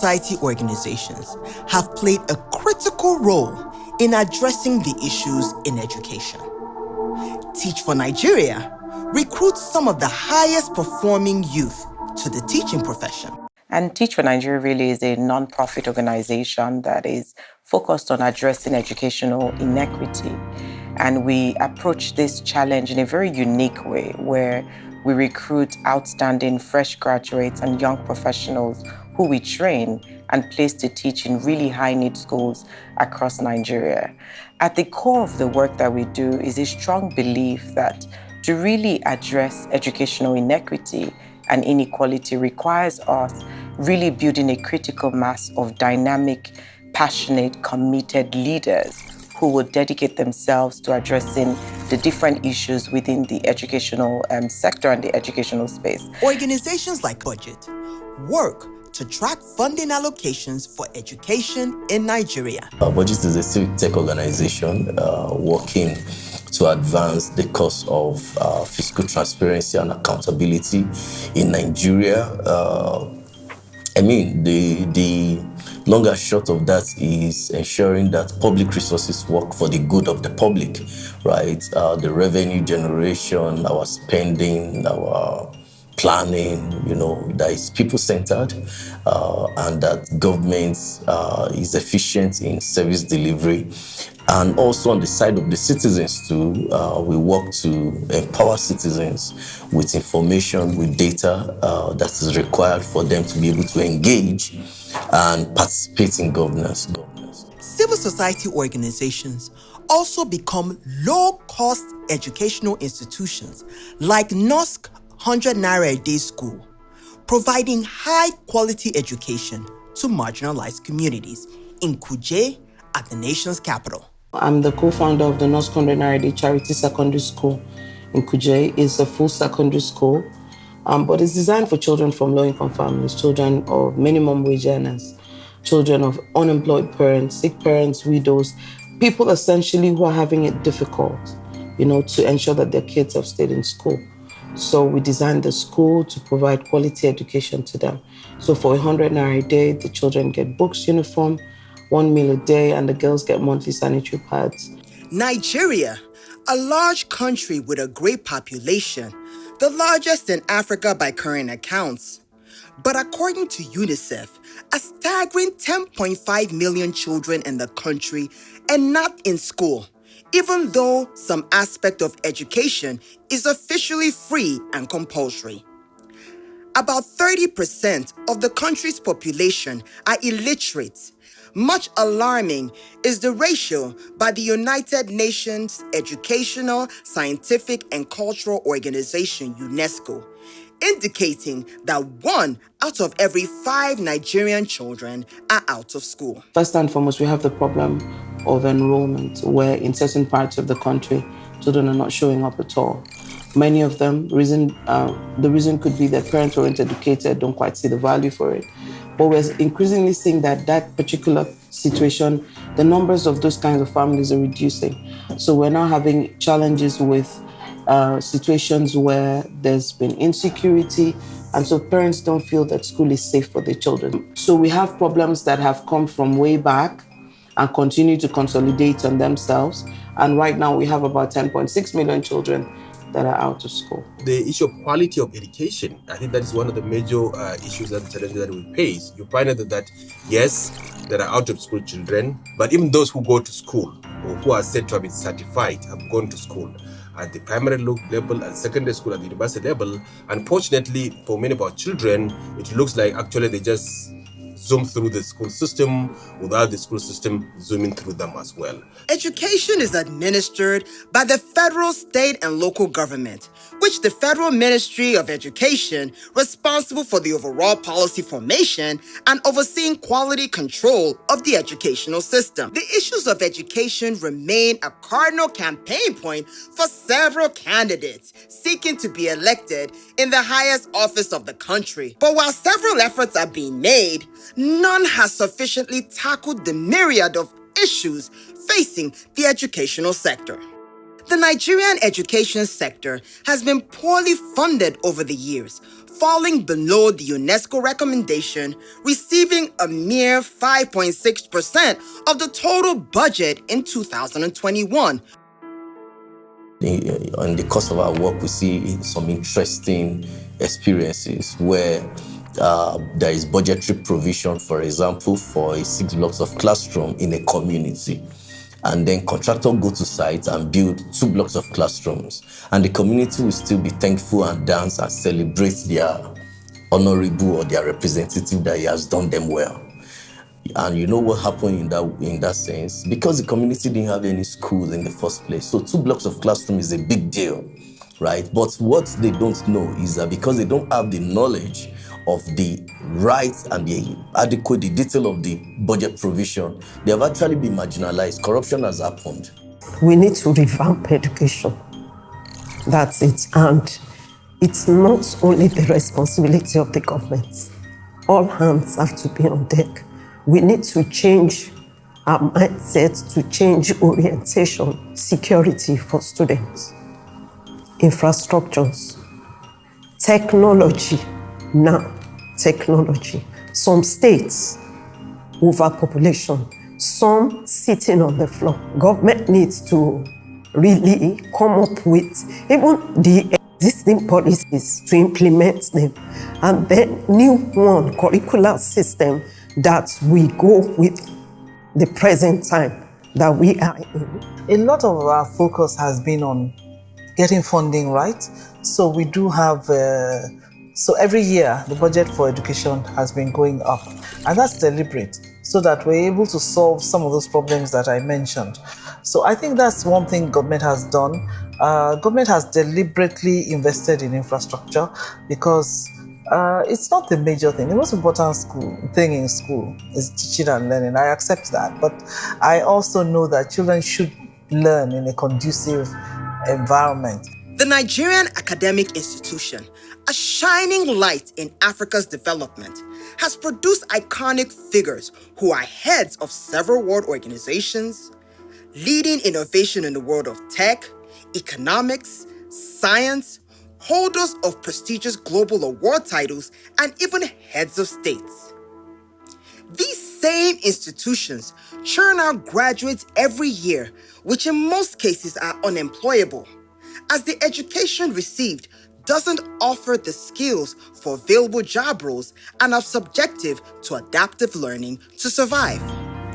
society organizations have played a critical role in addressing the issues in education. Teach for Nigeria recruits some of the highest performing youth to the teaching profession. And Teach for Nigeria really is a non-profit organization that is focused on addressing educational inequity. And we approach this challenge in a very unique way, where we recruit outstanding fresh graduates and young professionals who we train and place to teach in really high-need schools across Nigeria. At the core of the work that we do is a strong belief that to really address educational inequity and inequality requires us really building a critical mass of dynamic, passionate, committed leaders who will dedicate themselves to addressing the different issues within the educational sector and the educational space. Organizations like Budgit work to track funding allocations for education in Nigeria. Budgit is a civic tech organization working to advance the cause of fiscal transparency and accountability in Nigeria. The long and short of that is ensuring that public resources work for the good of the public, right? The revenue generation, our spending, our planning, that is people-centered, and that government is efficient in service delivery. And also on the side of the citizens too, we work to empower citizens with information, with data that is required for them to be able to engage and participate in governance. Civil society organizations also become low-cost educational institutions like Knosk N100 a day school, providing high-quality education to marginalized communities in Kuje at the nation's capital. I'm the co-founder of the Knosk N100 a day charity secondary school in Kuje. It's a full secondary school, but it's designed for children from low-income families, children of minimum wage earners, children of unemployed parents, sick parents, widows, people essentially who are having it difficult, to ensure that their kids have stayed in school. So we designed the school to provide quality education to them. So for N100 a day, the children get books, uniform, 1 meal a day, and the girls get monthly sanitary pads. Nigeria, a large country with a great population, the largest in Africa by current accounts. But according to UNICEF, a staggering 10.5 million children in the country are not in school, even though some aspect of education is officially free and compulsory. About 30% of the country's population are illiterate. Much alarming is the ratio by the United Nations Educational, Scientific, and Cultural Organization, UNESCO, indicating that 1 out of every 5 Nigerian children are out of school. First and foremost, we have the problem of enrollment, where in certain parts of the country, children are not showing up at all. Many of them, the reason could be that parents who aren't educated don't quite see the value for it. But we're increasingly seeing that particular situation, the numbers of those kinds of families are reducing. So we're now having challenges with situations where there's been insecurity, and so parents don't feel that school is safe for their children. So we have problems that have come from way back and continue to consolidate on themselves. And right now we have about 10.6 million children that are out of school. The issue of quality of education, I think that is one of the major issues and challenges that we face. You find out that yes, there are out of school children, but even those who go to school or who are said to have been certified have gone to school at the primary level and secondary school at the university level. Unfortunately, for many of our children, it looks like actually they just zoom through the school system without the school system zooming through them as well. Education is administered by the federal, state, and local government, which the Federal Ministry of Education, responsible for the overall policy formation and overseeing quality control of the educational system. The issues of education remain a cardinal campaign point for several candidates seeking to be elected in the highest office of the country. But while several efforts are being made, none has sufficiently tackled the myriad of issues facing the educational sector. The Nigerian education sector has been poorly funded over the years, falling below the UNESCO recommendation, receiving a mere 5.6% of the total budget in 2021. In the course of our work, we see some interesting experiences where there is budgetary provision, for example, for 6 blocks of classroom in a community. And then contractor go to site and build 2 blocks of classrooms. And the community will still be thankful and dance and celebrate their honorable or their representative that he has done them well. And you know what happened in that sense? Because the community didn't have any schools in the first place. So 2 blocks of classroom is a big deal, right? But what they don't know is that because they don't have the knowledge of the rights and the detail of the budget provision, they have actually been marginalized. Corruption has happened. We need to revamp education. That's it. And it's not only the responsibility of the government. All hands have to be on deck. We need to change our mindset, to change orientation, security for students, infrastructures, technology. Now, technology. Some states, overpopulation, some sitting on the floor. Government needs to really come up with even the existing policies to implement them, and then new one curricular system that we go with the present time that we are in. A lot of our focus has been on getting funding right. So we do have, so every year the budget for education has been going up, and that's deliberate so that we're able to solve some of those problems that I mentioned. So I think that's one thing government has done. Government has deliberately invested in infrastructure because it's not the major thing. The most important thing in school is teaching and learning. I accept that, but I also know that children should learn in a conducive environment. The Nigerian Academic Institution, a shining light in Africa's development, has produced iconic figures who are heads of several world organizations, leading innovation in the world of tech, economics, science, holders of prestigious global award titles, and even heads of states. These same institutions churn out graduates every year, which in most cases are unemployable, as the education received doesn't offer the skills for available job roles and are subjective to adaptive learning to survive.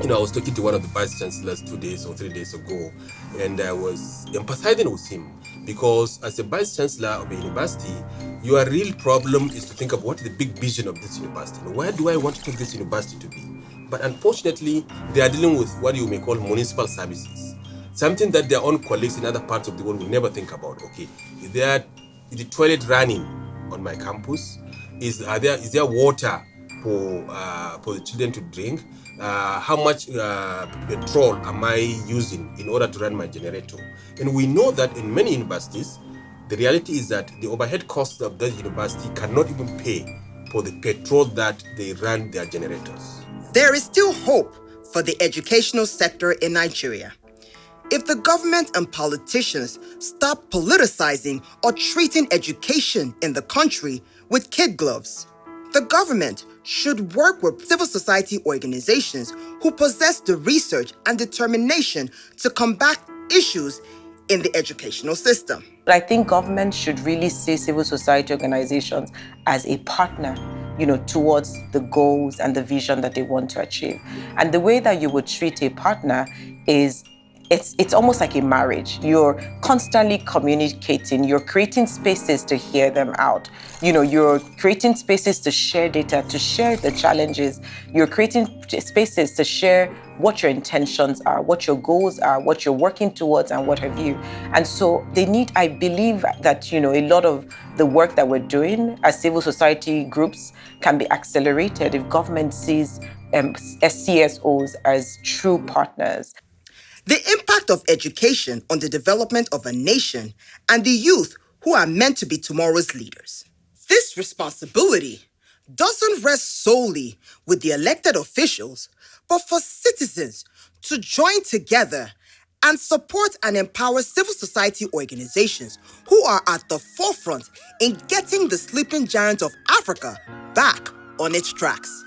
I was talking to one of the vice chancellors 2 days or 3 days ago, and I was empathizing with him because as a vice chancellor of a university, your real problem is to think of what is the big vision of this university. Where do I want to take this university to be? But unfortunately, they are dealing with what you may call municipal services, something that their own colleagues in other parts of the world will never think about. Okay, is the toilet running on my campus? Is there water for the children to drink? How much petrol am I using in order to run my generator? And we know that in many universities, the reality is that the overhead costs of the university cannot even pay for the petrol that they run their generators. There is still hope for the educational sector in Nigeria. If the government and politicians stop politicizing or treating education in the country with kid gloves, the government should work with civil society organizations who possess the research and determination to combat issues in the educational system. I think government should really see civil society organizations as a partner, towards the goals and the vision that they want to achieve. And the way that you would treat a partner is it's almost like a marriage. You're constantly communicating. You're creating spaces to hear them out. You're creating spaces to share data, to share the challenges. You're creating spaces to share what your intentions are, what your goals are, what you're working towards, and what have you. And so I believe that, a lot of the work that we're doing as civil society groups can be accelerated if government sees CSOs as true partners. The impact of education on the development of a nation and the youth who are meant to be tomorrow's leaders. This responsibility doesn't rest solely with the elected officials, but for citizens to join together and support and empower civil society organizations who are at the forefront in getting the sleeping giant of Africa back on its tracks.